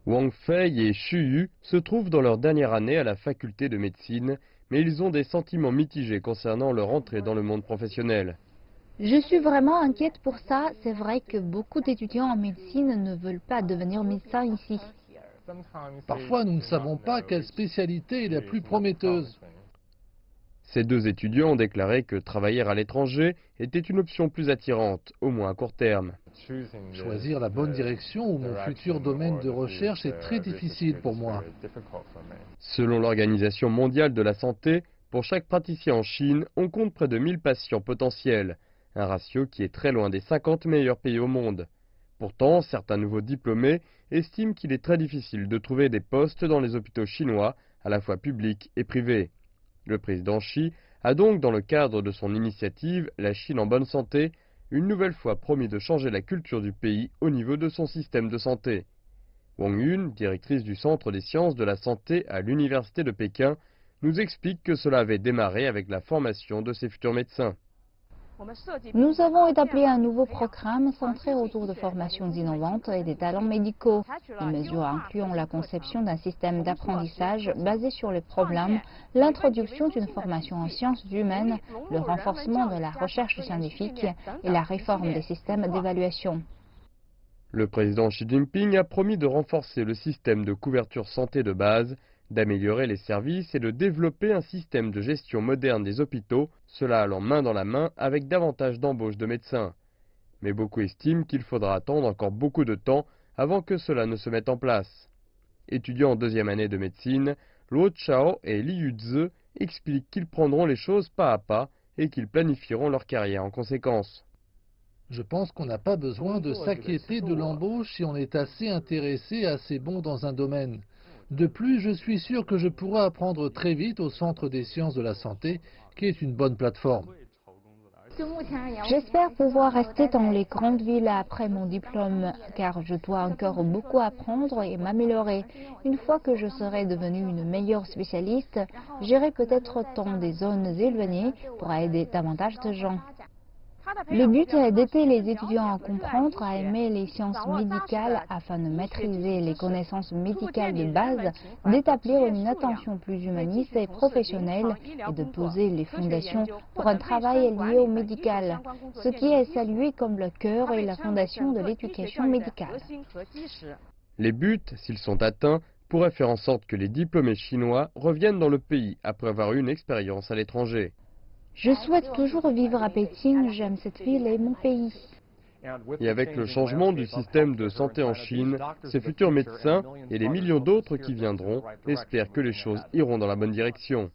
Wang Fei et Xu Yu se trouvent dans leur dernière année à la faculté de médecine, mais ils ont des sentiments mitigés concernant leur entrée dans le monde professionnel. Je suis vraiment inquiète pour ça. C'est vrai que beaucoup d'étudiants en médecine ne veulent pas devenir médecins ici. Parfois, nous ne savons pas quelle spécialité est la plus prometteuse. Ces deux étudiants ont déclaré que travailler à l'étranger était une option plus attirante, au moins à court terme. Choisir la bonne direction ou mon futur domaine de recherche est très difficile pour moi. Selon l'Organisation mondiale de la santé, pour chaque praticien en Chine, on compte près de 1000 patients potentiels, un ratio qui est très loin des 50 meilleurs pays au monde. Pourtant, certains nouveaux diplômés estiment qu'il est très difficile de trouver des postes dans les hôpitaux chinois, à la fois publics et privés. Le président Xi a donc, dans le cadre de son initiative La Chine en bonne santé, une nouvelle fois promis de changer la culture du pays au niveau de son système de santé. Wang Yun, directrice du Centre des sciences de la santé à l'Université de Pékin, nous explique que cela avait démarré avec la formation de ses futurs médecins. Nous avons établi un nouveau programme centré autour de formations innovantes et des talents médicaux. Les mesures incluant la conception d'un système d'apprentissage basé sur les problèmes, l'introduction d'une formation en sciences humaines, le renforcement de la recherche scientifique et la réforme des systèmes d'évaluation. Le président Xi Jinping a promis de renforcer le système de couverture santé de base, d'améliorer les services et de développer un système de gestion moderne des hôpitaux, cela allant main dans la main avec davantage d'embauches de médecins. Mais beaucoup estiment qu'il faudra attendre encore beaucoup de temps avant que cela ne se mette en place. Étudiants en deuxième année de médecine, Luo Chao et Li Yuzhe expliquent qu'ils prendront les choses pas à pas et qu'ils planifieront leur carrière en conséquence. Je pense qu'on n'a pas besoin de s'inquiéter de l'embauche si on est assez intéressé et assez bon dans un domaine. De plus, je suis sûr que je pourrai apprendre très vite au Centre des sciences de la santé, qui est une bonne plateforme. J'espère pouvoir rester dans les grandes villes après mon diplôme, car je dois encore beaucoup apprendre et m'améliorer. Une fois que je serai devenue une meilleure spécialiste, j'irai peut-être dans des zones éloignées pour aider davantage de gens. Le but est d'aider les étudiants à comprendre, à aimer les sciences médicales afin de maîtriser les connaissances médicales de base, d'établir une attention plus humaniste et professionnelle et de poser les fondations pour un travail lié au médical, ce qui est salué comme le cœur et la fondation de l'éducation médicale. Les buts, s'ils sont atteints, pourraient faire en sorte que les diplômés chinois reviennent dans le pays après avoir eu une expérience à l'étranger. Je souhaite toujours vivre à Pékin, j'aime cette ville et mon pays. Et avec le changement du système de santé en Chine, ces futurs médecins et les millions d'autres qui viendront espèrent que les choses iront dans la bonne direction.